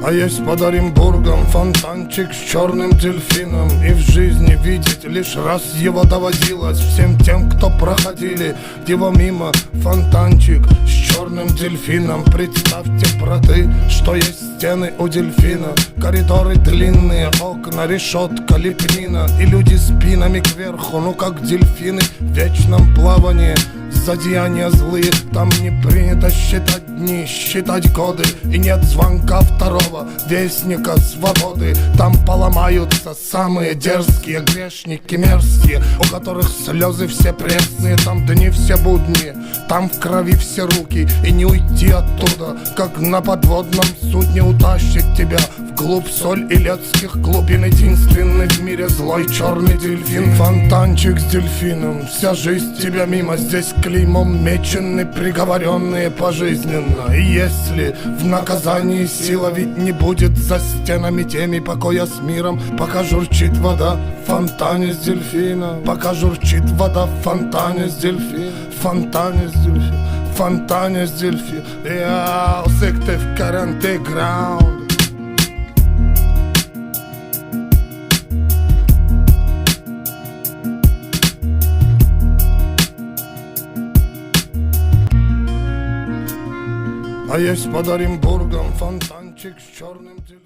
А есть под Оренбургом фонтанчик с черным дельфином. И в жизни видеть лишь раз его доводилось всем тем, кто проходили его мимо. Фонтанчик с черным дельфином. Представьте, браты, что есть стены у дельфина. Коридоры длинные, окна, решетка, лепнина. И люди спинами кверху, ну как дельфины в вечном плавании. За деяния злые там не принято считать дни, считать годы. И нет звонка второго вестника свободы. Там поломаются самые дерзкие грешники мерзкие, у которых слезы все пресные. Там дни все будни, там в крови все руки. И не уйти оттуда, как на подводном судне. Утащит тебя вглубь соль илецких глубин. Единственный в мире злой черный дельфин. Фонтанчик с дельфином, вся жизнь тебя мимо. Здесь клеймом мечены приговоренные пожизненно. И если в наказании сила ведь не будет за стенами теми покоя с миром, пока журчит вода в фонтане с дельфином. Пока журчит вода в фонтане с дельфином. Фонтане с дельфином. Фонтане с дельфином. Я усекте в каранте граунд. А есть под Оренбургом фонтанчик с черным дельфином.